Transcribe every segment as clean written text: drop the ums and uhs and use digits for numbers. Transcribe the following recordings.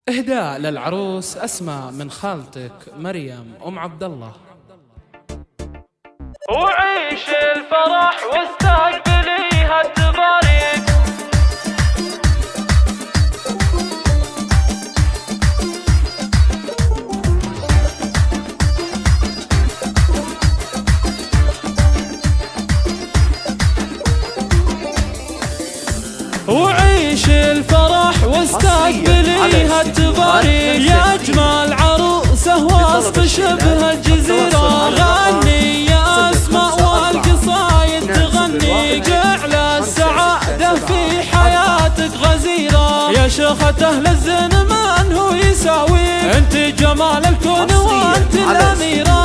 إهداء للعروس أسماء من خالتك مريم أم عبد الله. وعيش الفرح واستقبليها التباريك. وعيش الفرح واستقبليها التباريك. يا أجمل عروسة وسط شبه الجزيرة، غني يا أسماء والقصايد تغني، جعل السعادة في حياتك غزيرة. يا شيخة أهل الزنمان هو يساوي، انت جمال الكون وانت الأميرة.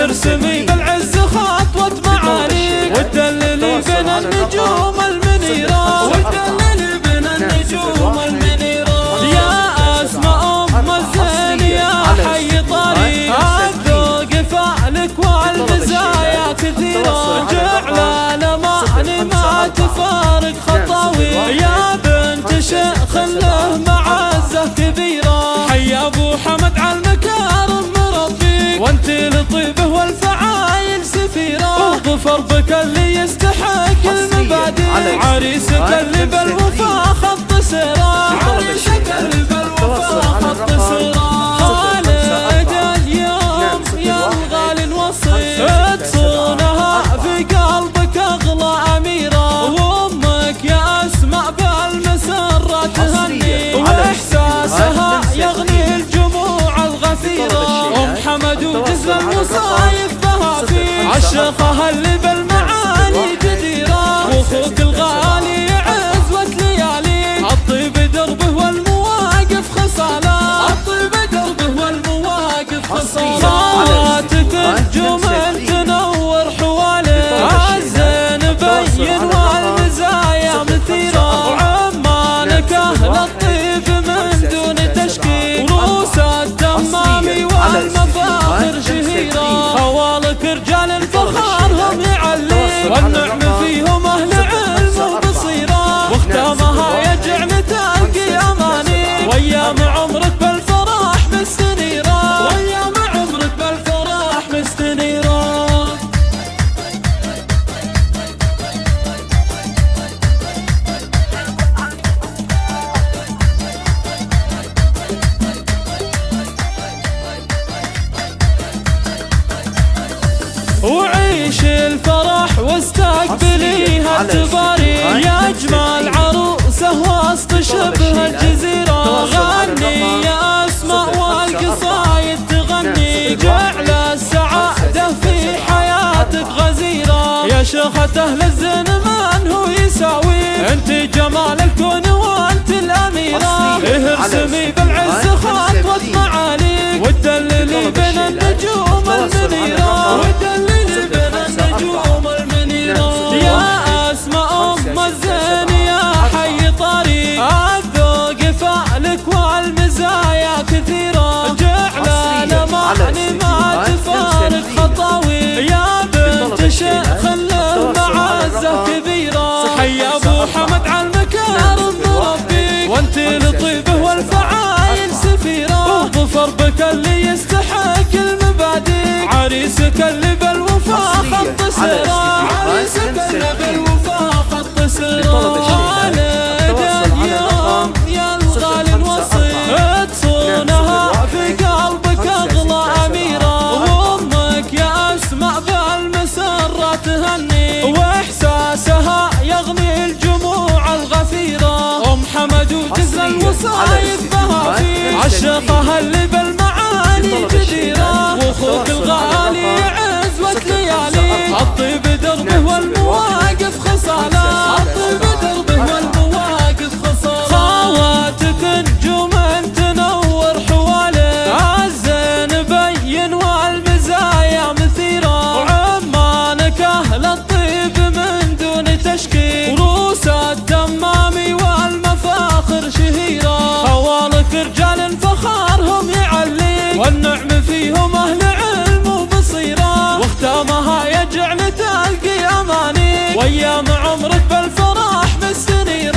ارسمي بالعز خطوة معاليك، وتدللي بين النجوم المنيرة، وتدللي بين النجوم المنيرة. يا أسماء أم الزين يا حي طريق، الذوق فعلك والمزايا كثيرة، جعل الأمان ما تفارق خطاوي. يا بنت شيخ له معزة كبيرة، حي أبو حمد على المكارم مربيك، وانت لطيبه والفعايل سفيرة. وظفر بك اللي يستحق المبادئ، عريسك اللي بالوفا خط سيرة، عريسك اللي بالوفا خط سيرة. خالد اليوم يا الغالي نوصي، تصونها في قلبك أغلى أميرة، وأمك يا أسماء بالمسرة تهني، وإحساسها يغني الجموع الغفيرة. أم حمد وجزل المصايف بها فيه، عشقها اللي بالمعالي جديرة، وأخوك الغالي عزوة ليالي، الطيب دربه والمواقف خصاله، الطيب دربه والمواقف خصاله. صلاتك الجمل تنور حواله، الزين بين والمزايا مثيرة، وعمانك أهل الطيب من دون تشكيل، وروس الدمامي والمفاخر شهيرة. خوالك رجال الفخار هم يعلي، والنعم فيهم أهل علم وبصيرة، واختامها يجعل تلقي أماني، وأيام عمرك بالفرح مستنيرة، وأيام عمرك بالفرح مستنيرة. وعيش الفرح واستقبليها التباريك. يا أجمل عروسة وسط شبه الجزيرة، غني يا أسماء والقصايد تغني، جعل السعادة في حياتك غزيرة. يا شيخة أهل الزنمان هو يساوي، انت جمال الكون وانت الأميرة. ارسمي بالعز خطوة معاليك، وتدللي بين النجوم المنيرة، وتدللي بين النجوم المنيرة. يا أسماء أم الزين يا حي طريق، الذوق فعلك والمزايا كثيرة، جعل الأمان ما تفارق خطاوي. يا بنت شيخ له معزة كبيرة، حي أبو حمد على المكارم مربيك، وانت لطيبه والفعايل سفيرة. وظفر بك اللي يستحق المبادئ، عريسك اللي بالوفا خط سيرة، عريسك اللي بالوفا خط سيرة. خالد اليوم يا الغالي نوصي، تصونها في قلبك أغلى أميرة، وأمك يا أسماء بالمسرة تهني، وإحساسها يغني الجموع الغفيرة. أم حمد وجزل المصايف بها فيه، عشقها اللي بالمعالي جديرة، وأخوك الغالي عزوة ليالي، الطيب دربه والمواقف خصاله، الطيب دربه والمواقف خصاله. خواتك نجوم تنور حواله، الزين بين والمزايا مثيرة، وعمانك أهل الطيب من دون تشكيل، وروس الدمامي والمفاخر شهيرة. خوالك رجال الفخار هم يعلي، والنعم فيهم أهل علم وبصيرة، واختامها يجعل تلقي أماني، وأيام عمرك بالفرح مستنيرة.